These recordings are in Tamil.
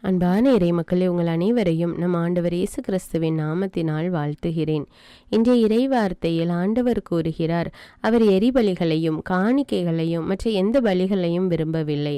அன்பான இறை மக்களே, உங்கள் அனைவரையும் நம் ஆண்டவர் இயேசு கிறிஸ்துவின் நாமத்தினால் வாழ்த்துகிறேன். இன்றைய இறை வார்த்தையில் ஆண்டவர் கூறுகிறார், அவர் எரிபலிகளையும் காணிக்கைகளையும் மற்ற எந்த பலிகளையும் விரும்பவில்லை.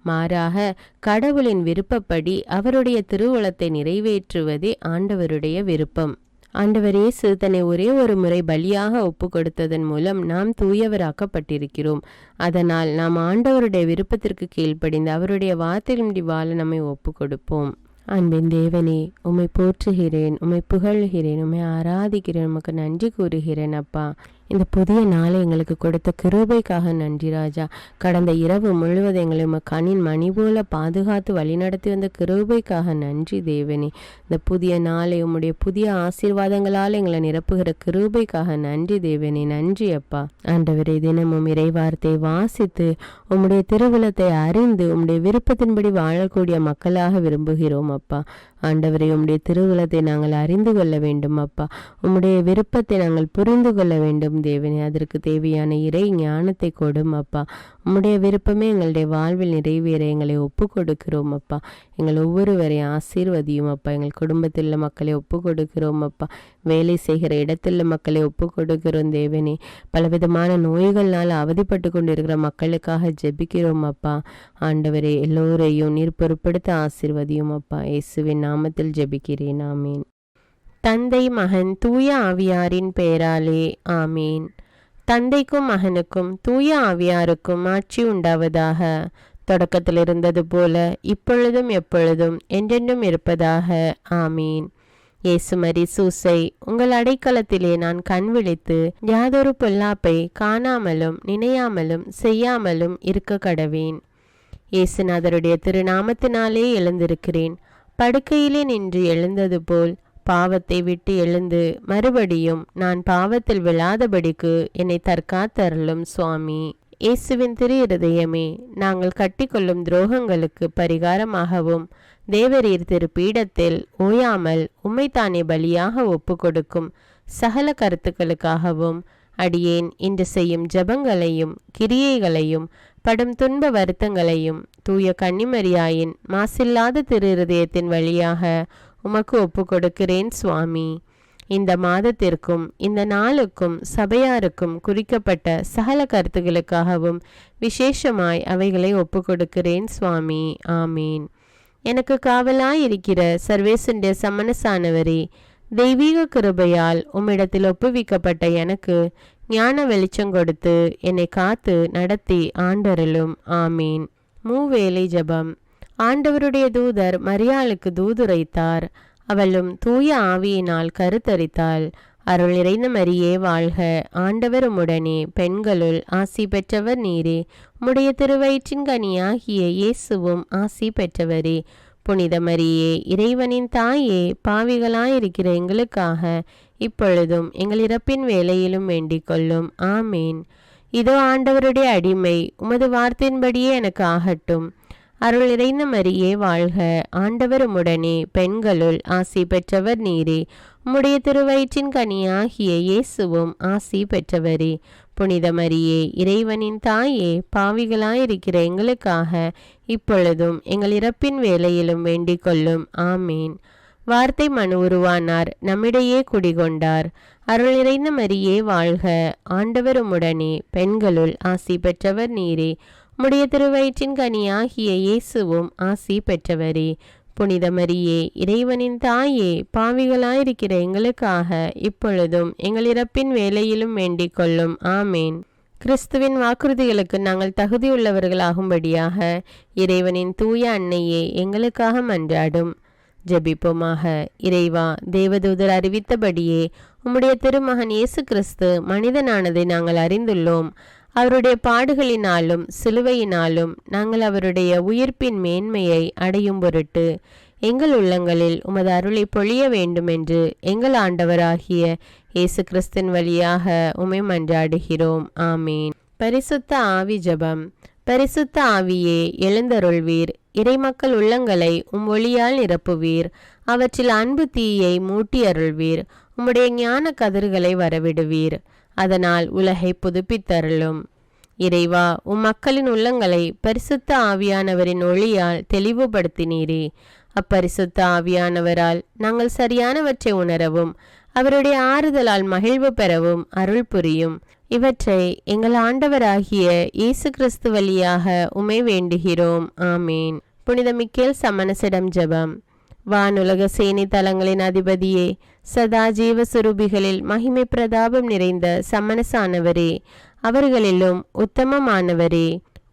மாறாக கடவுளின் விருப்பப்படி அவருடைய திருவுளத்தை நிறைவேற்றுவதே ஆண்டவருடைய விருப்பம். ஆண்டவர் இயேசு தன்னை ஒரே ஒரு முறை பலியாக ஒப்பு கொடுத்ததன் மூலம் நாம் தூயவராக்கப்பட்டிருக்கிறோம். அதனால் நாம் ஆண்டவருடைய விருப்பத்திற்கு கீழ்ப்படிந்து அவருடைய வார்த்தைகளின்படி வாழ நம்மை ஒப்பு கொடுப்போம். அன்பின் தேவனே, உம்மை போற்றுகிறேன், உம்மை புகழ்கிறேன், உம்மை ஆராதிக்கிறேன், உமக்கு நன்றி கூறுகிறேன் அப்பா. இந்த புதிய நாளை எங்களுக்கு கொடுத்த கிருபைக்காக நன்றி ராஜா. கடந்த இரவு முழுவதும் எங்களை உம கண்ணின் மணி போல பாதுகாத்து வழிநடத்தி வந்த கிருபைக்காக நன்றி தேவனே. இந்த புதிய நாளை உம்முடைய புதிய ஆசீர்வாதங்களால் எங்களை நிரப்புகிற கிருபைக்காக நன்றி தேவனே. நன்றி அப்பா. ஆண்டவரே, தினமும் இறைவார்த்தை வாசித்து உம்முடைய திருவுளத்தை அறிந்து உம்முடைய விருப்பத்தின்படி வாழக்கூடிய மக்களாக விரும்புகிறோம் அப்பா. ஆண்டவரே, உம்முடைய திருவுளத்தை நாங்கள் அறிந்து கொள்ள வேண்டும் அப்பா. உம்முடைய விருப்பத்தை நாங்கள் புரிந்து கொள்ள வேண்டும் தேவனே. அதற்கு தேவையான இறை ஞானத்தை கொடும் அப்பா. உம்முடைய விருப்பமே எங்களுடைய வாழ்வில் நிறைவேற எங்களை ஒப்பு கொடுக்கிறோம் அப்பா. எங்கள் ஒவ்வொருவரையும் ஆசீர்வதியும் அப்பா. எங்கள் குடும்பத்தில் உள்ள மக்களை ஒப்பு கொடுக்கிறோம் அப்பா. வேலை செய்கிற இடத்துல மக்களை ஒப்பு கொடுக்கிறோம் தேவனே. பலவிதமான நோய்கள்னால் அவதிப்பட்டு கொண்டிருக்கிற மக்களுக்காக ஜெபிக்கிறோம் அப்பா. ஆண்டவரே, எல்லோரையும் நீர் பொறுப்படுத்த ஆசீர்வதியும் அப்பா. இயேசுவின் நாமத்தில் ஜெபிக்கிறேன், ஆமீன். தந்தை, மகன், தூய ஆவியாரின் பெயராலே ஆமீன். தந்தைக்கும் மகனுக்கும் தூய ஆவியாருக்கும் ஆட்சி உண்டாவதாக. தொடக்கத்தில் இருந்தது போல இப்பொழுதும் எப்பொழுதும் என்றென்றும் இருப்பதாக ஆமீன். இயேசுமரி சூசை, உங்கள் அடைக்கலத்திலே நான் கண் விழித்து யாதொரு பொல்லாப்பை காணாமலும் நினையாமலும் செய்யாமலும் இருக்க கடவேன். இயேசுநாதருடைய திருநாமத்தினாலே எழுந்திருக்கிறேன். படுக்கையிலே நின்று எழுந்தது போல் பாவத்தை விட்டு எழுந்து மறுபடியும் நான் பாவத்தில் விழாதபடிக்கு என்னை தற்காத்தருளும் சுவாமி. இயேசுவின் திரு இருதயமே, நாங்கள் கட்டிக்கொள்ளும் துரோகங்களுக்கு பரிகாரமாகவும் தேவரீர் திரு பீடத்தில் ஓயாமல் உம்மைத்தானே பலியாக ஒப்பு கொடுக்கும் சகல கருத்துக்களுக்காகவும் அடியேன் இன்று செய்யும் ஜபங்களையும் கிரியைகளையும் படும் துன்ப வருத்தங்களையும் தூய கன்னிமரியாயின் மாசில்லாத திரு இருதயத்தின் வழியாக உமக்கு ஒப்பு கொடுக்கிறேன் சுவாமி. இந்த மாதத்திற்கும் இந்த நாளுக்கும் சபையாருக்கும் குறிக்கப்பட்ட சகல கருத்துகளுக்காகவும் விசேஷமாய் அவைகளை ஒப்பு கொடுக்கிறேன் சுவாமி. ஆமீன். எனக்கு காவலாயிருக்கிற சர்வேசுடைய சமனசானவரே, தெய்வீக கிருபையால் உம்மிடத்தில் ஒப்புவிக்கப்பட்ட எனக்கு ஞான வெளிச்சம் கொடுத்து என்னை காத்து நடத்தி ஆண்டருளும். ஆமீன். மூவேளை ஜபம். ஆண்டவருடைய தூதர் மரியாளுக்கு தூதுரைத்தார். அவளும் தூய ஆவியினால் கருத்தரித்தாள். அருள் நிறைந்த மரியே வாழ்க, ஆண்டவர் உம்முடனே, பெண்களுள் ஆசி பெற்றவர் நீரே. உம்முடைய திருவயிற்றின் கனியாகிய இயேசுவும் ஆசி பெற்றவரே. புனித மரியே, இறைவனின் தாயே, பாவிகளாயிருக்கிற எங்களுக்காக இப்பொழுதும் எங்கள் இறப்பின் வேளையிலும் வேண்டிக் கொள்ளும். ஆமீன். இதோ ஆண்டவருடைய அடிமை, உமது வார்த்தையின்படியே எனக்கு ஆகட்டும். அருள் நிறைந்த மரியே வாழ்க, ஆண்டவர் உம்முடனே, பெண்களுள் ஆசி பெற்றவர் நீரே. உம்முடைய திருவயிற்றின் கனியாகிய இயேசுவும் ஆசி பெற்றவரே. புனித மரியே, இறைவனின் தாயே, பாவிகளாயிருக்கிற எங்களுக்காக இப்பொழுதும் எங்கள் இறப்பின் வேளையிலும் வேண்டிக் கொள்ளும். ஆமீன். வார்த்தை மனு உருவானார், நம்மிடையே குடிகொண்டார். அருள் நிறைந்த மரியே வாழ்க, ஆண்டவர் உம்முடனே, பெண்களுள் ஆசி பெற்றவர் நீரே. உம்முடைய திருவயிற்றின் கனியாகிய இயேசுவும் ஆசி பெற்றவரே. புனித மரியே, இறைவனின் தாயே, பாவிகளாயிருக்கிற எங்களுக்காக இப்பொழுதும் எங்கள் இறப்பின் வேளையிலும் வேண்டிக் கொள்ளும். ஆமேன். கிறிஸ்துவின் வாக்குறுதிகளுக்கு நாங்கள் தகுதியுள்ளவர்களாகும்படியாக இறைவனின் தூய அன்னையே எங்களுக்காக மன்றாடும். ஜெபிப்போமாக. இறைவா, தேவதூதர் அறிவித்தபடியே உம்முடைய திருமகன் இயேசு கிறிஸ்து மனிதனானதை நாங்கள் அறிந்துள்ளோம். அவருடைய பாடுகளினாலும் சிலுவையினாலும் நாங்கள் அவருடைய உயிர்ப்பின் மேன்மையை அடையும் பொருட்டு எங்கள் உள்ளங்களில் உமது அருளை பொழிய வேண்டுமென்று எங்கள் ஆண்டவராகிய இயேசு கிறிஸ்தின் வழியாக உம்மை மன்றாடுகிறோம். ஆமீன். பரிசுத்த ஆவி ஜெபம். பரிசுத்த ஆவியே, எழுந்தருள்வீர். இறைமக்கள் உள்ளங்களை ஒளியால் நிரப்புவீர். அவற்றில் அன்பு தீயை மூட்டி அருள்வீர். உம்முடைய ஞான கதிர்களை வரவிடுவீர். அதனால் உலகை புதுப்பித்தருளும். இறைவா, மக்களின் உள்ளங்களை பரிசுத்த ஆவியானவரின் ஒளியால் தெளிவுபடுத்தினீரே. அப்பரிசுத்த ஆவியானவரால் நாங்கள் சரியானவற்றை உணரவும் அவருடைய ஆறுதலால் மகிழ்வு பெறவும் அருள் புரியும். இவற்றை எங்கள் ஆண்டவராகிய இயேசு கிறிஸ்து வழியாக உமை வேண்டுகிறோம். ஆமேன். புனித மிக்கேல் சமணசிடம் ஜெபம். வானுலக சேனை தலங்களின் அதிபதியே, சதா ஜீவசுரூபிகளில் மகிமை பிரதாபம் நிறைந்த சமணசானவரே, அவர்களிலும் உத்தமமானவரே,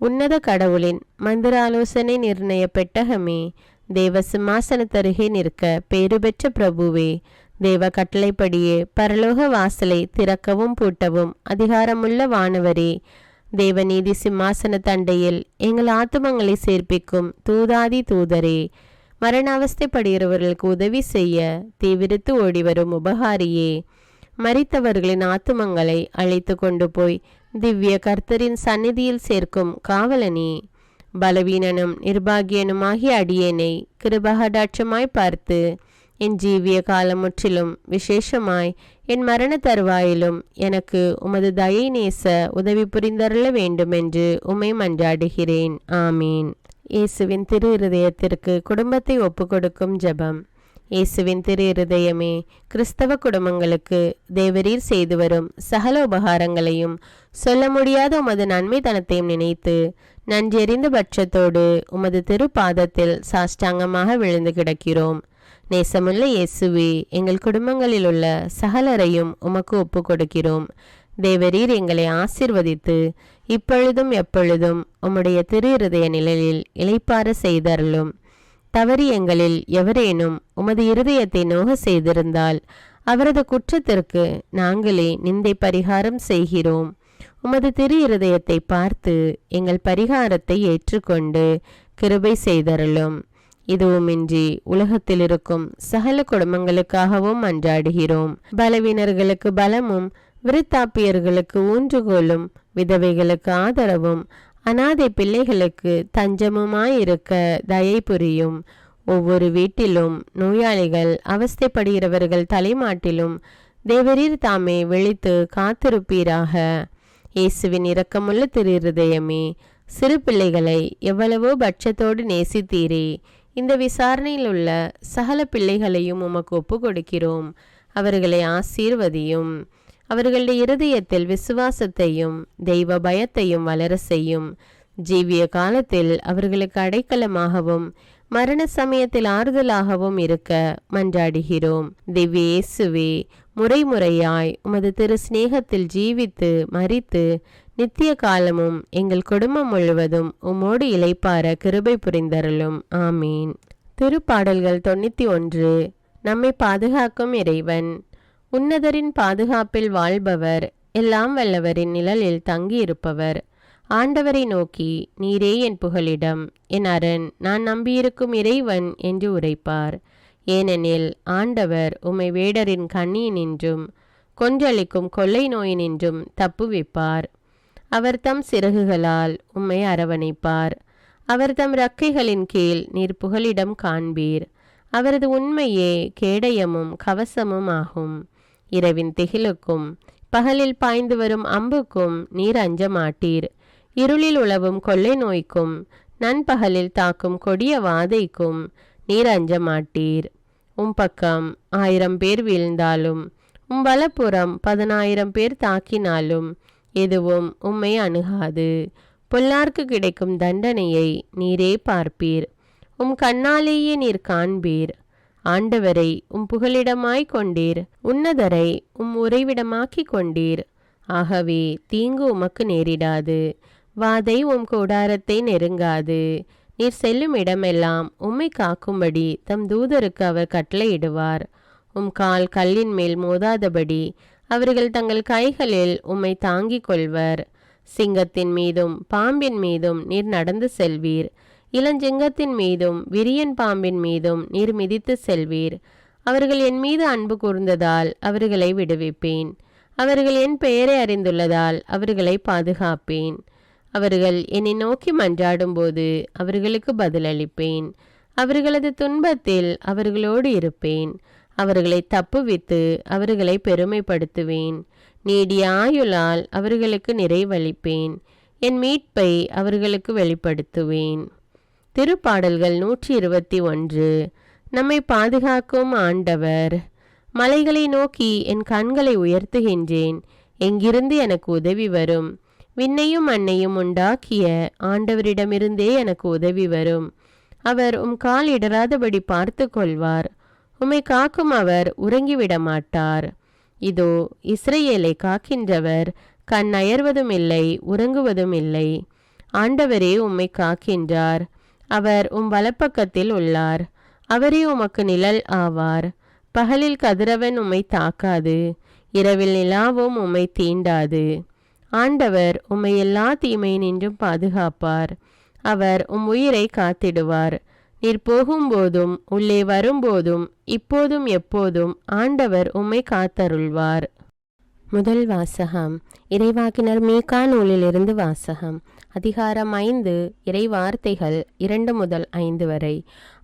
உன்னத கடவுளின் மந்திர ஆலோசனை நிர்ணய பெட்டகமே, தேவ சிம்மாசனத்தருகே நிற்க பேறு பெற்ற பிரபுவே, தேவ கட்டளைப்படியே பரலோக வாசலை திறக்கவும் பூட்டவும் அதிகாரமுள்ள வானவரே, தேவநீதி சிம்மாசன தண்டையில் எங்கள் ஆத்துமங்களை சேர்ப்பிக்கும் தூதாதி தூதரே, மரண அவஸ்தைப்படுகிறவர்களுக்கு உதவி செய்ய தீவிரித்து ஓடிவரும் உபகாரியே, மரித்தவர்களின் ஆத்துமங்களை அழைத்து கொண்டு போய் திவ்ய கர்த்தரின் சந்நிதியில் சேர்க்கும் காவலனே, பலவீனனும் நிர்பாகியனுமாகிய அடியேனை கிருபகடாட்சமாய் பார்த்து என் ஜீவிய காலம் முற்றிலும் விசேஷமாய் என் மரண தருவாயிலும் எனக்கு உமது தயை நேச உதவி புரிந்தருள வேண்டுமென்று உம்மை மன்றாடுகிறேன். ஆமீன். இயேசுவின் திரு இருதயத்திற்கு குடும்பத்தை ஒப்புக்கொடுக்கும் ஜெபம். இயேசுவின் திரு இருதயமே, கிறிஸ்தவ குடும்பங்களுக்கு தேவரீர் செய்து வரும் சகல உபகாரங்களையும் சொல்ல முடியாத உமது நன்மைத்தனத்தையும் நினைத்து நன்றெறிந்த பட்சத்தோடு உமது திரு பாதத்தில் சாஷ்டாங்கமாக விழுந்து கிடக்கிறோம். நேசமுள்ள இயேசுவே, எங்கள் குடும்பங்களில் உள்ள சகலரையும் உமக்கு ஒப்பு கொடுக்கிறோம். தேவரீர் எங்களை ஆசிர்வதித்து இப்பொழுதும் எப்பொழுதும் உம்முடைய திரு இருதய நிழலில் இளைப்பாற செய்தருளும். தவறி எங்களில் எவரேனும் உமது இருதயத்தை நோக செய்திருந்தால் அவரது குற்றத்திற்கு நாங்களே நிந்தை பரிகாரம் செய்கிறோம். உமது திரு இருதயத்தை பார்த்து எங்கள் பரிகாரத்தை ஏற்றுக்கொண்டு கிருபை செய்தருளும். இதுவுமின்றி உலகத்தில் இருக்கும் சகல குடும்பங்களுக்காகவும் மன்றாடுகிறோம். பலவீனர்களுக்கு பலமும், விருத்தாப்பியர்களுக்கு ஊன்றுகோலும், விதவைகளுக்கு ஆதரவும், அனாதை பிள்ளைகளுக்கு தஞ்சமுமாயிருக்க தயை புரியும். ஒவ்வொரு வீட்டிலும் நோயாளிகள் அவஸ்தைப்படுகிறவர்கள் தலைமாட்டிலும் தேவரீர் தாமே விழித்து காத்திருப்பீராக. இயேசுவின் இரக்கமுள்ள திரு இருதயமே, சிறு பிள்ளைகளை எவ்வளவோ பட்சத்தோடு நேசித்தீரே, இந்த விசாரணையில் உள்ள சகல பிள்ளைகளையும் உமக்கு ஒப்பு கொடுக்கிறோம். அவர்களை ஆசீர்வதியும். அவர்களுடைய இருதயத்தில் விசுவாசத்தையும் தெய்வ பயத்தையும் வளர செய்யும். ஜீவிய காலத்தில் அவர்களுக்கு அடைக்கலமாகவும் மரண சமயத்தில் ஆறுதலாகவும் இருக்க மன்றாடுகிறோம். திவ்ய இயேசுவே, முறைமுறையாய் உமது திரு சிநேகத்தில் ஜீவித்து மரித்து நித்திய காலமும் எங்கள் குடும்பம் முழுவதும் உம்மோடு இளைப்பார கிருபை புரிந்தருளும். ஆமீன். திருப்பாடல்கள் 91. நம்மை பாதுகாக்கும் இறைவன். உன்னதரின் பாதுகாப்பில் வாழ்பவர், எல்லாம் வல்லவரின் நிழலில் தங்கியிருப்பவர். ஆண்டவரை நோக்கி, நீரே என் புகலிடம், என் அரண், நான் நம்பியிருக்கும் இறைவன் என்று உரைப்பார். ஏனெனில் ஆண்டவர் உம்மை வேடரின் கண்ணியினின்றும் கொன்றளிக்கும் கொள்ளை நோயினின்றும் தப்புவிப்பார். அவர் தம் சிறகுகளால் உம்மை அரவணைப்பார். அவர் தம் இறக்கைகளின் கீழ் நீர் புகலிடம் காண்பீர். அவரது உண்மையே கேடயமும் கவசமும் ஆகும். இரவின் திகிலுக்கும் பகலில் பாய்ந்து வரும் அம்புக்கும் நீர் அஞ்ச மாட்டீர். இருளில் உலவும் கொள்ளை நோய்க்கும் நண்பகலில் தாக்கும் கொடிய வாதைக்கும் நீர் அஞ்ச மாட்டீர். பக்கம் 1000 பேர் வீழ்ந்தாலும் வலப்புறம் 10,000 பேர் தாக்கினாலும் எதுவும் உம்மை அணுகாது. பொல்லார்க்கு கிடைக்கும் தண்டனையை நீரே பார்ப்பீர். கண்ணாலேயே நீர் காண்பீர். ஆண்டவரை புகலிடமாய் கொண்டீர். உன்னதரை உறைவிடமாக்கி கொண்டீர். ஆகவே தீங்கு உமக்கு நேரிடாது. வாதை கூடாரத்தை நெருங்காது. நீர் செல்லும் இடமெல்லாம் உம்மை காக்கும்படி தம் தூதருக்கு அவர் கட்டளையிடுவார். கால் கல்லின் மேல் மோதாதபடி அவர்கள் தங்கள் கைகளில் உம்மை தாங்கிக் கொள்வர். சிங்கத்தின் மீதும் பாம்பின் மீதும் நீர் நடந்து செல்வீர். இளஞ்சிங்கத்தின் மீதும் விரியன் பாம்பின் மீதும் நீர் மிதித்து செல்வீர். அவர்கள் என் மீது அன்பு கூர்ந்ததால் அவர்களை விடுவிப்பேன். அவர்கள் என் பெயரை அறிந்துள்ளதால் அவர்களை பாதுகாப்பேன். அவர்கள் என்னை நோக்கி மன்றாடும் போது அவர்களுக்கு பதிலளிப்பேன். அவர்களது துன்பத்தில் அவர்களோடு இருப்பேன். அவர்களை தப்புவித்து அவர்களை பெருமைப்படுத்துவேன். நீடிய ஆயுளால் அவர்களுக்கு நிறைவளிப்பேன். என் மீட்பை அவர்களுக்கு வெளிப்படுத்துவேன். திருப்பாடல்கள் 121. நம்மை பாதுகாக்கும் ஆண்டவர். மலைகளை நோக்கி என் கண்களை உயர்த்துகின்றேன். எங்கிருந்து எனக்கு உதவி வரும்? விண்ணையும் மண்ணையும் உண்டாக்கிய ஆண்டவரிடமிருந்தே எனக்கு உதவி வரும். அவர் கால் இடராதபடி பார்த்து கொள்வார். உம்மை காக்கும் அவர் உறங்கிவிட மாட்டார். இதோ இஸ்ரவேலை காக்கின்றவர் கண் அயர்வதும் இல்லை, உறங்குவதும் இல்லை. ஆண்டவரே உம்மை காக்கின்றார். அவர் வலப்பக்கத்தில் உள்ளார். அவரே உமக்கு நிழல் ஆவார். பகலில் கதிரவன் உம்மை தாக்காது, இரவில் நிலாவும் உம்மை தீண்டாது. ஆண்டவர் உம்மை எல்லா தீமையினின்றும் பாதுகாப்பார். அவர் உயிரை காத்திடுவார். நீர் போகும்போதும் உள்ளே வரும்போதும் இப்போதும் எப்போதும் ஆண்டவர் உம்மை காத்தருள்வார். முதல் வாசகம். இறைவாக்கினர் மீகா நூலிலிருந்து வாசகம். அதிகாரம் 5. இறைவார்த்தைகள் 2 முதல் 5 வரை.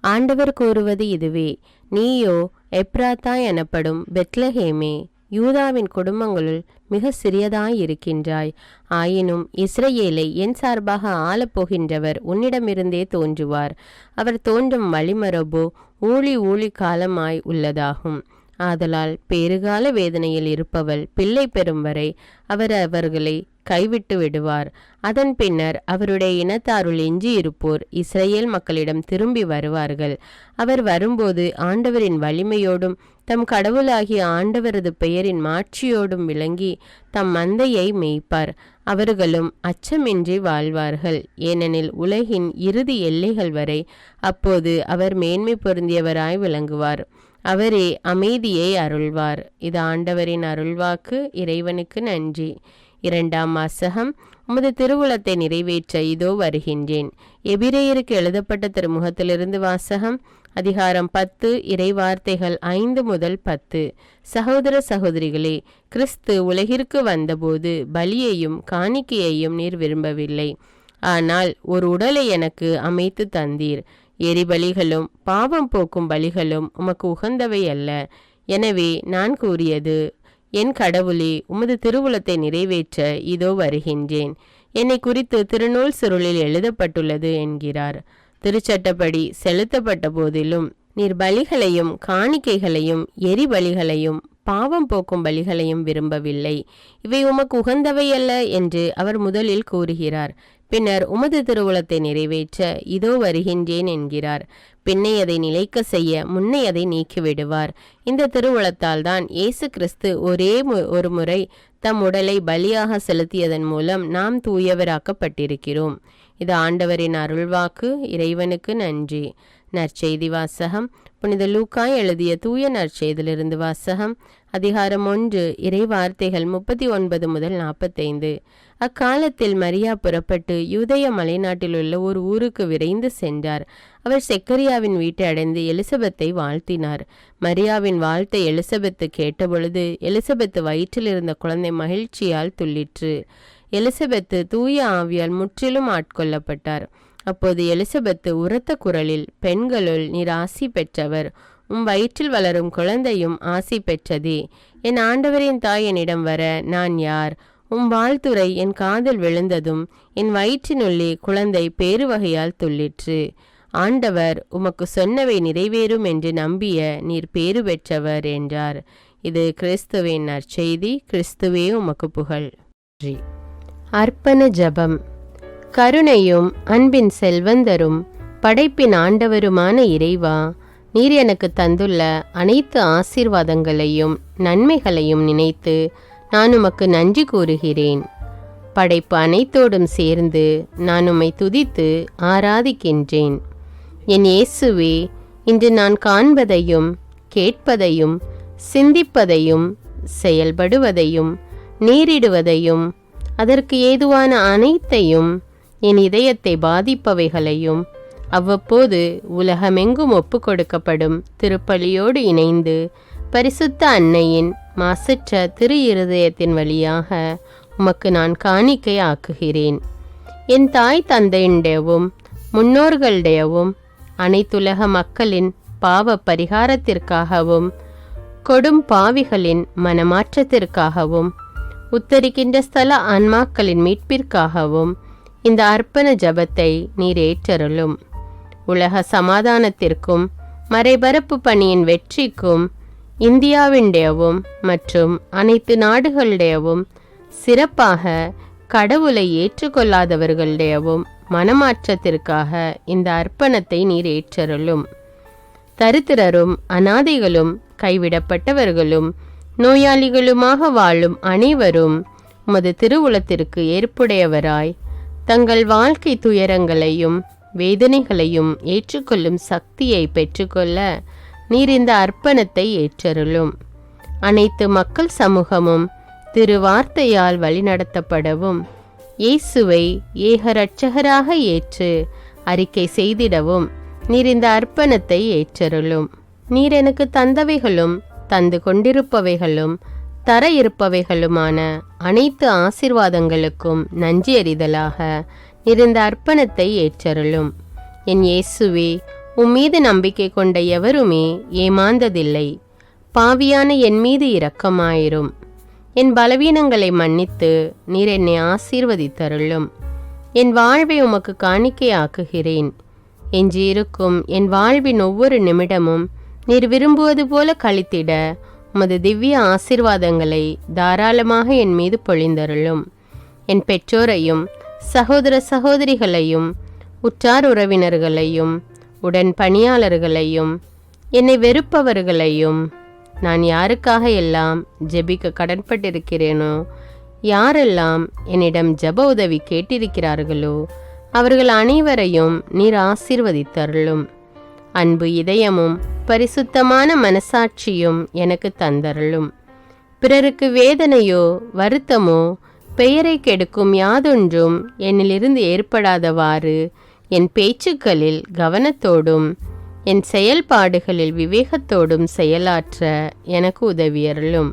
ஆண்டவர் கூறுவது இதுவே: நீயோ எப்ராத்தா எனப்படும் பெத்லஹேமே, யூதாவின் குடும்பங்களுள் மிக சிறியதாயிருக்கின்றாய். ஆயினும் இஸ்ரவேலை என் சார்பாக ஆளப்போகின்றவர் உன்னிடமிருந்தே தோன்றுவார். அவர் தோன்றும் வழிமரபோ ஊழி காலமாய் உள்ளதாகும். ஆதலால் பேறுகால வேதனையில் இருப்பவள் பிள்ளை பெறும் வரை அவர் அவர்களை கைவிட்டு விடுவார். அதன் பின்னர் அவருடைய இனத்தாருள் எஞ்சியிருப்போர் இஸ்ரவேல் மக்களிடம் திரும்பி வருவார்கள். அவர் வரும்போது ஆண்டவரின் வலிமையோடும் தம் கடவுளாகிய ஆண்டவரது பெயரின் மாட்சியோடும் விளங்கி தம் மந்தையை மேய்ப்பார். அவர்களும் அச்சமின்றி வாழ்வார்கள். ஏனெனில் உலகின் இறுதி எல்லைகள் வரை அப்போது அவர் மேன்மை பொருந்தியவராய் விளங்குவார். அவரே அமைதியை அருள்வார். இது ஆண்டவரின் அருள்வாக்கு. இறைவனுக்கு நன்றி. 2ஆம் வாசகம். உமது திருவுளத்தை நிறைவேற்ற இதோ வருகின்றேன். எபிரேயருக்கு எழுதப்பட்ட திருமுகத்திலிருந்து வாசகம். அதிகாரம் 10. இறைவார்த்தைகள் 5 முதல் 10. சகோதர சகோதரிகளே, கிறிஸ்து உலகிற்கு வந்தபோது பலியையும் காணிக்கையையும் நீர் விரும்பவில்லை. ஆனால் ஒரு உடலை எனக்கு அமைத்து தந்தீர். எரிபலிகளும் பாவம் போக்கும் பலிகளும் உமக்கு உகந்தவை அல்ல. எனவே நான் கூறியது: என் கடவுளே, உமது திருவுளத்தை நிறைவேற்ற இதோ வருகின்றேன். என்னை குறித்து திருநூல் சுருளில் எழுதப்பட்டுள்ளது என்கிறார். திருச்சட்டப்படி செலுத்தப்பட்ட போதிலும் நீர் பலிகளையும் காணிக்கைகளையும் எரிபலிகளையும் பாவம் போக்கும் பலிகளையும் விரும்பவில்லை. இவை உமக்கு உகந்தவை அல்ல என்று அவர் முதலில் கூறுகிறார். பின்னர் உமது திருவுளத்தை நிறைவேற்ற இதோ வருகின்றேன் என்கிறார். பின்னை அதை நிலைக்க செய்ய முன்னை அதை நீக்கிவிடுவார். இந்த திருவுளத்தால் தான் இயேசு கிறிஸ்து ஒரே ஒரு முறை தம் உடலை பலியாக செலுத்தியதன் மூலம் நாம் தூயவராக்கப்பட்டிருக்கிறோம். இது ஆண்டவரின் அருள்வாக்கு. இறைவனுக்கு நன்றி. நற்செய்தி வாசகம். புனித லூக்கா எழுதிய தூய நற்செய்தியிலிருந்து வாசகம். அதிகாரம் 1. இறைவார்த்தைகள் 39 முதல் 45. அக்காலத்தில் மரியா புறப்பட்டு யூதேய மலைநாட்டில் உள்ள ஒரு ஊருக்கு விரைந்து சென்றார். அவர் செக்கரியாவின் வீட்டை அடைந்து எலிசபெத்தை வாழ்த்தினார். மரியாவின் வாழ்த்தை எலிசபெத்து கேட்டபொழுது எலிசபெத்து வயிற்றில் இருந்த குழந்தை மகிழ்ச்சியால் துள்ளிற்று. எலிசபெத்து தூய ஆவியால் முற்றிலும் ஆட்கொள்ளப்பட்டார். அப்போது எலிசபெத்து உரத்த குரலில், பெண்களுள் நீர் ஆசி பெற்றவர், வயிற்றில் வளரும் குழந்தையும் ஆசி பெற்றதே. என் ஆண்டவரின் தாய் என்னிடம் வர நான் யார்? வாழ்த்துரை என் காதில் விழுந்ததும் என் வயிற்றினுள்ளே குழந்தை பேருவகையால் துள்ளிற்று. ஆண்டவர் உமக்கு சொன்னவை நிறைவேறும் என்று நம்பிய நீர் பேறு பெற்றவர் என்றார். இது கிறிஸ்துவின் நற்செய்தி. கிறிஸ்துவே உமக்கு புகழ். அர்ப்பண ஜபம். கருணையும் அன்பின் செல்வந்தரும் படைப்பின் ஆண்டவருமான இறைவா, நீர் எனக்கு தந்துள்ள அனைத்து ஆசீர்வாதங்களையும் நன்மைகளையும் நினைத்து நான் உமக்கு நன்றி கூறுகிறேன். படைப்பு அனைத்தோடும் சேர்ந்து நான் உம்மை துதித்து ஆராதிக்கின்றேன். என் இயேசுவே, இன்று நான் காண்பதையும் கேட்பதையும் சிந்திப்பதையும் செயல்படுவதையும் நேரிடுவதையும் அதற்கு ஏதுவான அனைத்தையும் என் இதயத்தை பாதிப்பவைகளையும் அவ்வப்போது உலகமெங்கும் ஒப்பு கொடுக்கப்படும் திருப்பலியோடு இணைந்து பரிசுத்த அன்னையின் மாசற்ற திரு இருதயத்தின் வழியாக உமக்கு நான் காணிக்கை ஆக்குகிறேன். என் தாய் தந்தையுடையவும் முன்னோர்களுடையவும் அனைத்துலக மக்களின் பாவ பரிகாரத்திற்காகவும் கொடும் பாவிகளின் மனமாற்றத்திற்காகவும் உத்தரிக்கின்ற ஸ்தல ஆன்மாக்களின் மீட்பிற்காகவும் இந்த அர்ப்பண ஜபத்தை நீர் ஏற்றருளும். உலக சமாதானத்திற்கும் மறைபரப்பு பணியின் வெற்றிக்கும் இந்தியாவினுடையவும் மற்றும் அனைத்து நாடுகளுடையவும் சிறப்பாக கடவுளை ஏற்றுக்கொள்ளாதவர்களுடையவும் மனமாற்றத்திற்காக இந்த அர்ப்பணத்தை நீர் ஏற்றருளும். தரித்திரரும் அனாதைகளும் கைவிடப்பட்டவர்களும் நோயாளிகளுமாக வாழும் அனைவரும் உமது திருவுளத்திற்கு ஏற்புடையவராய் தங்கள் வாழ்க்கை துயரங்களையும் வேதனைகளையும் ஏற்றுக்கொள்ளும் சக்தியை பெற்றுக்கொள்ள நீர் இந்த அர்ப்பணத்தை ஏற்றருளும். அனைத்து மக்கள் சமூகமும் திருவார்த்தையால் வழிநடத்தப்படவும் இயேசுவை ஏக இரட்சகராக ஏற்று அறிக்கை செய்திடவும் நீர் இந்த அர்ப்பணத்தை ஏற்றருளும். நீர் எனக்கு தந்தவைகளும் தந்து கொண்டிருப்பவைகளும் தர இருப்பவைகளுமான அனைத்து ஆசீர்வாதங்களுக்கும் நன்றி அறிதலாக நீர் இந்த அர்ப்பணத்தை ஏற்றருளும். என் இயேசுவே, உம்மீது நம்பிக்கை கொண்ட எவருமே ஏமாந்ததில்லை. பாவியான என் மீது இரக்கமாயிரும். என் பலவீனங்களை மன்னித்து நீர் என்னை ஆசீர்வதித்தருளும். என் வாழ்வை உமக்கு காணிக்கையாக்குகிறேன். எஞ்சியிருக்கும் என் வாழ்வின் ஒவ்வொரு நிமிடமும் நீர் விரும்புவது போல கழித்திட உமது திவ்ய ஆசீர்வாதங்களை தாராளமாக என் மீது பொழிந்தருளும். என் பெற்றோரையும் சகோதர சகோதரிகளையும் உற்றார் உறவினர்களையும் உடன் பணியாளர்களையும் என்னை வெறுப்பவர்களையும் நான் யாருக்காக எல்லாம் ஜெபிக்க கடன்பட்டிருக்கிறேனோ, யாரெல்லாம் என்னிடம் ஜெப உதவி கேட்டிருக்கிறார்களோ அவர்கள் அனைவரையும் நீர் ஆசீர்வதித்தருளும். அன்பு இதயமும் பரிசுத்தமான மனசாட்சியும் எனக்கு தந்தருளும். பிறருக்கு வேதனையோ வருத்தமோ பெயரை கெடுக்கும் யாதொன்றும் என்னிலிருந்து ஏற்படாதவாறு என் பேச்சுக்களில் கவனத்தோடும் என் செயல்பாடுகளில் விவேகத்தோடும் செயலாற்ற எனக்கு உதவியருளும்.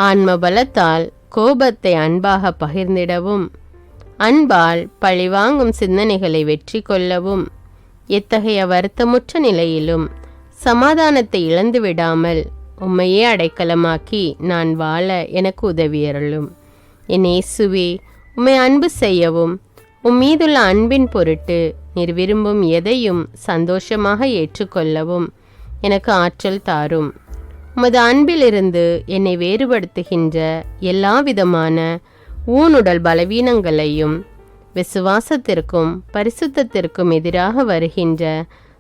ஆன்ம பலத்தால் கோபத்தை அன்பாக பகிர்ந்திடவும் அன்பால் பழிவாங்கும் சிந்தனைகளை வெற்றி கொள்ளவும் எத்தகைய வருத்தமுற்ற நிலையிலும் சமாதானத்தை இழந்து விடாமல் உம்மையே அடைக்கலமாக்கி நான் வாழ எனக்கு உதவியருளும். என் இயேசுவே, உம்மை அன்பு செய்யவும் உம்மீதுள்ள அன்பின் பொருட்டு நீர் விரும்பும் எதையும் சந்தோஷமாக ஏற்றுக்கொள்ளவும் எனக்கு ஆற்றல் தாரும். உமது அன்பிலிருந்து என்னை வேறுபடுத்துகின்ற எல்லா விதமான ஊனுடல் பலவீனங்களையும் விசுவாசத்திற்கும் பரிசுத்தத்திற்கும் எதிராக வருகின்ற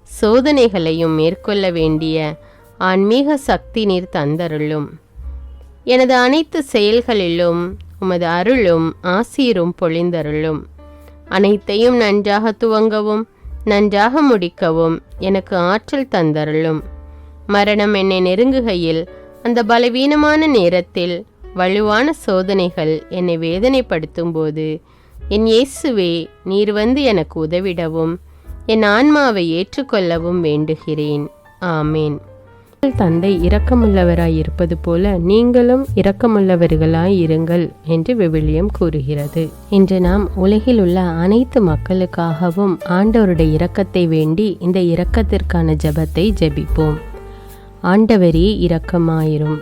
சோதனைகளையும் மேற்கொள்ள வேண்டிய ஆன்மீக சக்தி நீர் தந்தருளும். எனது அனைத்து செயல்களிலும் உமது அருளும் ஆசீரும் பொழிந்தருளும். அனைத்தையும் நன்றாக துவங்கவும் நன்றாக முடிக்கவும் எனக்கு ஆற்றல் தந்தருளும். மரணம் என்னை நெருங்குகையில் அந்த பலவீனமான நேரத்தில் வலுவான சோதனைகள் என்னை வேதனைப்படுத்தும் போது என் இயேசுவே, நீர் வந்து எனக்கு உதவிடவும் என் ஆன்மாவை ஏற்றுக்கொள்ளவும் வேண்டுகிறேன். ஆமேன். தந்தை இரக்கமுள்ளவராய் இருப்பது போல நீங்களும் இரக்கமுள்ளவர்களாய் இருங்கள் என்று விவிலியம் கூறுகிறது. இன்று நாம் உலகில் உள்ள அனைத்து மக்களுக்காகவும் ஆண்டவருடைய இரக்கத்தை வேண்டி இந்த இரக்கத்திற்கான ஜெபத்தை ஜெபிப்போம். ஆண்டவரே இரக்கமாயிரும்.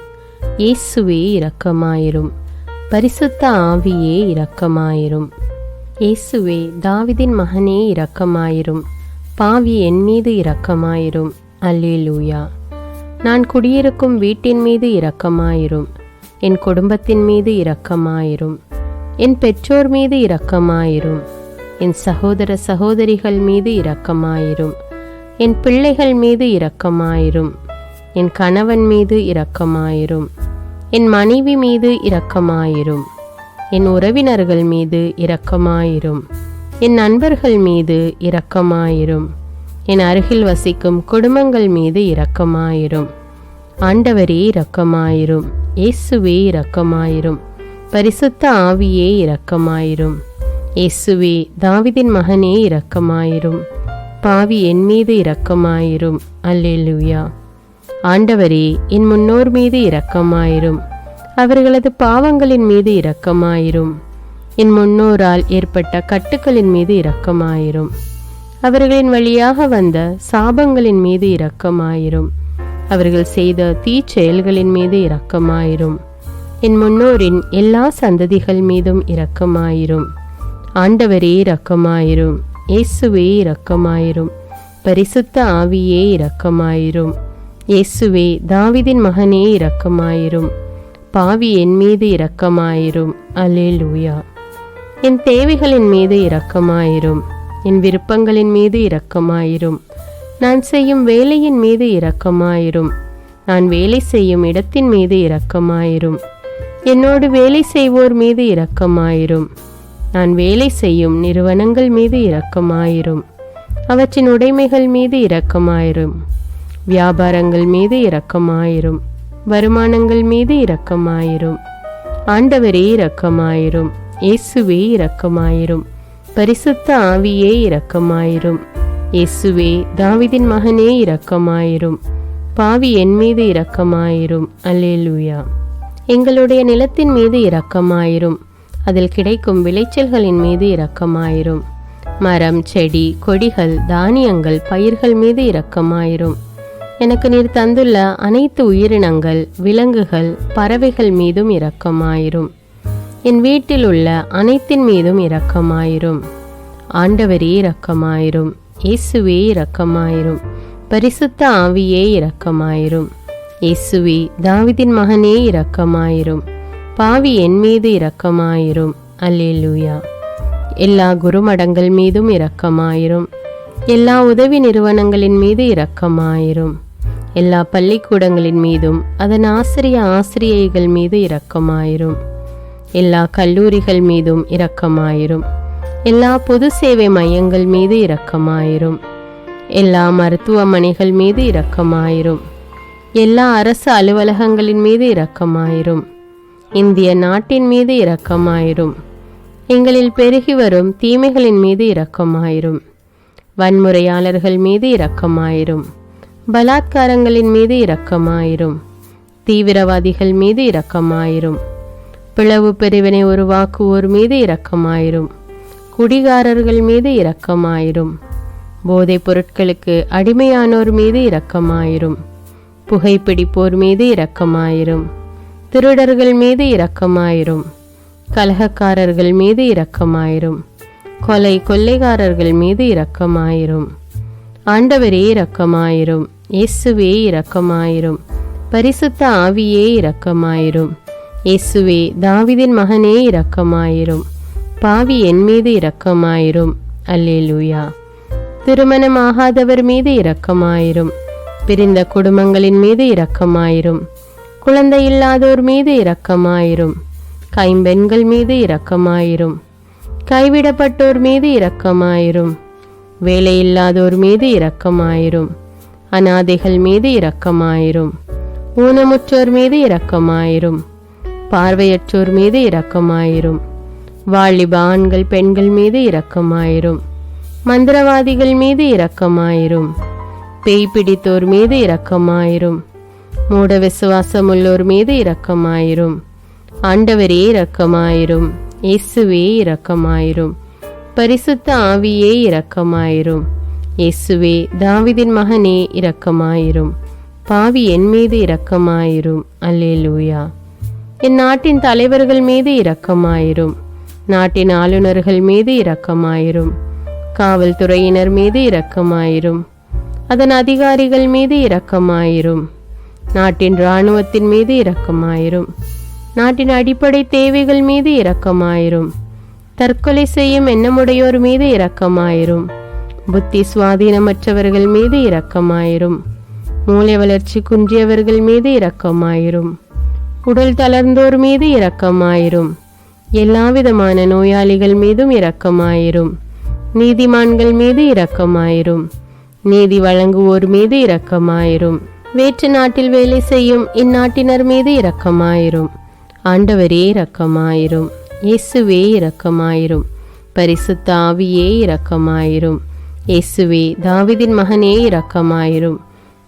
இயேசுவே இரக்கமாயிரும். பரிசுத்த ஆவியே இரக்கமாயிரும். இயேசுவே, தாவீதின் மகனே இரக்கமாயிரும். பாவி என் மீது இரக்கமாயிரும். அல்லேலூயா. நான் குடியிருக்கும் வீட்டின் மீது இரக்கமாயிரும். என் குடும்பத்தின் மீது இரக்கமாயிரும். என் பெற்றோர் மீது இரக்கமாயிரும். என் சகோதர சகோதரிகள் மீது இரக்கமாயிரும். என் பிள்ளைகள் மீது இரக்கமாயிரும். என் கணவன் மீது இரக்கமாயிரும். என் மனைவி மீது இரக்கமாயிரும். என் உறவினர்கள் மீது இரக்கமாயிரும். என் நண்பர்கள் மீது இரக்கமாயிரும். என் அருகில் வசிக்கும் குடும்பங்கள் மீது இரக்கமாயிரும். ஆண்டவரே இரக்கமாயிரும். இயேசுவே இரக்கமாயிரும். பரிசுத்த ஆவியே இரக்கமாயிரும். இயேசுவே, தாவீதின் மகனே இரக்கமாயிரும். பாவி என் மீது இரக்கமாயிரும். அல்லேலூயா. ஆண்டவரே, என் முன்னோர் மீது இரக்கமாயிரும். அவர்களது பாவங்களின் மீது இரக்கமாயிரும். என் முன்னோரால் ஏற்பட்ட கட்டுக்களின் மீது இரக்கமாயிரும். அவர்களின் வழியாக வந்த சாபங்களின் மீது இரக்கமாயிரும். அவர்கள் செய்த தீச்செயல்களின் மீது இரக்கமாயிரும். என் முன்னோரின் எல்லா சந்ததிகள் மீதும் இரக்கமாயிரும். ஆண்டவரே இரக்கமாயிரும். இயேசுவே இரக்கமாயிரும். பரிசுத்த ஆவியே இரக்கமாயிரும். இயேசுவே தாவீதின் மகனே இரக்கமாயிரும். பாவி என் மீது இரக்கமாயிரும். அல்லேலூயா. என் தேவைகளின் மீது இரக்கமாயிரும். என் விருப்பங்களின் மீது இரக்கமாயிரும். நான் செய்யும் வேலையின் மீது இரக்கமாயிரும். நான் வேலை செய்யும் இடத்தின் மீது இரக்கமாயிரும். என்னோடு வேலை செய்வோர் மீது இரக்கமாயிரும். நான் வேலை செய்யும் நிறுவனங்கள் மீது இரக்கமாயிரும். அவற்றின் உடைமைகள் மீது இரக்கமாயிரும். வியாபாரங்கள் மீது இரக்கமாயிரும். வருமானங்கள் மீது இரக்கமாயிரும். ஆண்டவரே இரக்கமாயிரும். இயேசுவே இரக்கமாயிரும். பரிசுத்த ஆவியே இரக்கமாயிரும். இயேசுவே தாவீதின் மகனே இரக்கமாயிரும். பாவி என் மீது இரக்கமாயிரும். அல்லேலூயா. எங்களுடைய நிலத்தின் மீது இரக்கமாயிரும். அதில் கிடைக்கும் விளைச்சல்களின் மீது இரக்கமாயிரும். மரம், செடி, கொடிகள், தானியங்கள், பயிர்கள் மீது இரக்கமாயிரும். எனக்கு நீர் தந்துள்ள அனைத்து உயிரினங்கள், விலங்குகள், பறவைகள் மீதும் இரக்கமாயிரும். என் வீட்டில் உள்ள அனைத்தின் மீதும் இரக்கமாயிரும். ஆண்டவரே இரக்கமாயிரும். இயேசுவே இரக்கமாயிரும். பரிசுத்த ஆவியே இரக்கமாயிரும். இயேசுவே தாவீதின் மகனே இரக்கமாயிரும். பாவி என் மீது இரக்கமாயிரும். அல்லேலூயா. எல்லா குருமடங்கள் மீதும் இரக்கமாயிரும். எல்லா உதவி நிறுவனங்களின் மீது இரக்கமாயிரும். எல்லா பள்ளிக்கூடங்களின் மீதும் அதன் ஆசிரியைகள் மீது இரக்கமாயிரும். எல்லா கல்லூரிகள் மீதும் இரக்கமாயிரும். எல்லா பொது சேவை மையங்கள் மீது இரக்கமாயிரும். எல்லா மருத்துவமனைகள் மீது இரக்கமாயிரும். எல்லா அரசு அலுவலகங்களின் மீது இரக்கமாயிரும். இந்திய நாட்டின் மீது இரக்கமாயிரும். எங்களில் பெருகி வரும் தீமைகளின் மீது இரக்கமாயிரும். வன்முறையாளர்கள் மீது இரக்கமாயிரும். பலாத்காரங்களின் மீது இரக்கமாயிரும். தீவிரவாதிகள் மீது இரக்கமாயிரும். பிளவு பிரிவினை உருவாக்குவோர் மீது இரக்கமாயிரும். குடிகாரர்கள் மீது இரக்கமாயிரும். போதைப் பொருட்களுக்கு அடிமையானோர் மீது இரக்கமாயிரும். புகைப்பிடிப்போர் மீது இரக்கமாயிரும். திருடர்கள் மீது இரக்கமாயிரும். கலகக்காரர்கள் மீது இரக்கமாயிரும். கொள்ளைக்காரர்கள் மீது இரக்கமாயிரும். ஆண்டவரே இரக்கமாயிரும். இயேசுவே இரக்கமாயிரும். பரிசுத்த ஆவியே இரக்கமாயிரும். இயேசுவே தாவீதின் மகனே இரக்கமாயிரும். பாவி என் மீது இரக்கமாயிரும். அல்லேலூயா. திருமணமாகாதவர் மீது இரக்கமாயிரும். பிரிந்த குடும்பங்களின் மீது இரக்கமாயிரும். குழந்தை இல்லாதோர் மீது இரக்கமாயிரும். கைம்பெண்கள் மீது இரக்கமாயிரும். கைவிடப்பட்டோர் மீது இரக்கமாயிரும். வேலையில்லாதோர் மீது இரக்கமாயிரும். அநாதைகள் மீது இரக்கமாயிரும். ஊனமுற்றோர் மீது இரக்கமாயிரும். பார்வையற்றோர் மீது இரக்கமாயிரும். வாலிப ஆண்கள் பெண்கள் மீது இரக்கமாயிரும். மந்திரவாதிகள் மீது இரக்கமாயிரும். பேய் பிடித்தோர் மீது இரக்கமாயிரும். மூட விசுவாசமுள்ளோர் மீது இரக்கமாயிரும். ஆண்டவரே இரக்கமாயிரும். இயேசுவே இரக்கமாயிரும். பரிசுத்த ஆவியே இரக்கமாயிரும். இயேசுவே தாவீதின் மகனே இரக்கமாயிரும். பாவி என் மீது இரக்கமாயிரும். அல்லேலூயா. என் நாட்டின் தலைவர்கள் மீது இரக்கமாயிரும். நாட்டின் ஆளுநர்கள் மீது இரக்கமாயிரும். காவல்துறையினர் மீது இரக்கமாயிரும். அதன் அதிகாரிகள் மீது இரக்கமாயிரும். நாட்டின் இராணுவத்தின் மீது இரக்கமாயிரும். நாட்டின் அடிப்படை தேவைகள் மீது இரக்கமாயிரும். தற்கொலை செய்யும் எண்ணமுடையோர் மீது இரக்கமாயிரும். புத்தி சுவாதீனமற்றவர்கள் மீது இரக்கமாயிரும். மூளை வளர்ச்சி குன்றியவர்கள் மீது இரக்கமாயிரும். உடல் தளர்ந்தோர் மீது இரக்கமாயிரும். எல்லாவிதமான நோயாளிகள் மீதும் இரக்கமாயிரும். நீதிமான்கள் மீது இரக்கமாயிரும். நீதி வழங்குவோர் மீது இரக்கமாயிரும். வேற்று நாட்டில் வேலை செய்யும் இந்நாட்டினர் மீது இரக்கமாயிரும். ஆண்டவரே இரக்கமாயிரும். இயேசுவே இரக்கமாயிரும். பரிசுத்த ஆவியே இரக்கமாயிரும். இயேசுவே தாவீதின் மகனே இரக்கமாயிரும்.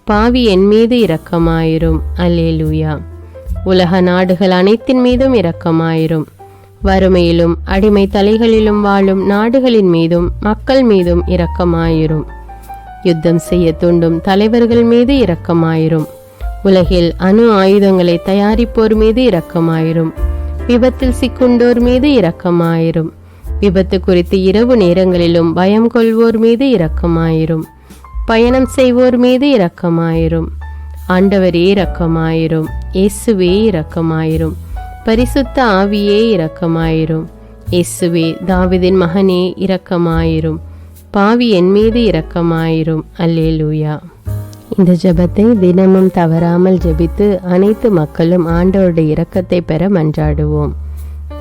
பாவி என் மீது இரக்கமாயிரும். அல்லேலூயா. உலக நாடுகள் அனைத்தின் மீதும் இரக்கமாயிரும். வறுமையிலும் அடிமை தலைகளிலும் வாழும் நாடுகளின் மீதும் மக்கள் மீதும் இரக்கமாயிரும். யுத்தம் செய்ய தூண்டும் தலைவர்கள் மீது இரக்கமாயிரும். உலகில் அணு ஆயுதங்களை தயாரிப்போர் மீது இரக்கமாயிரும். விபத்தில் சிக்குண்டோர் மீது இரக்கமாயிரும். விபத்து குறித்து இரவு நேரங்களிலும் பயம் கொள்வோர் மீது இரக்கமாயிரும். பயணம் செய்வோர் மீது இரக்கமாயிரும். ஆண்டவரே இரக்கமாயிரும். இயேசுவே இரக்கமாயிரும். பரிசுத்த ஆவியே இரக்கமாயிரும். இயேசுவே தாவீதின் மகனே இரக்கமாயிரும். பாவி என் மீது இரக்கமாயிரும். அல்லேலூயா. இந்த ஜெபத்தை தினமும் தவறாமல் ஜெபித்து அனைத்து மக்களும் ஆண்டவருடைய இரக்கத்தை பெற மன்றாடுவோம்.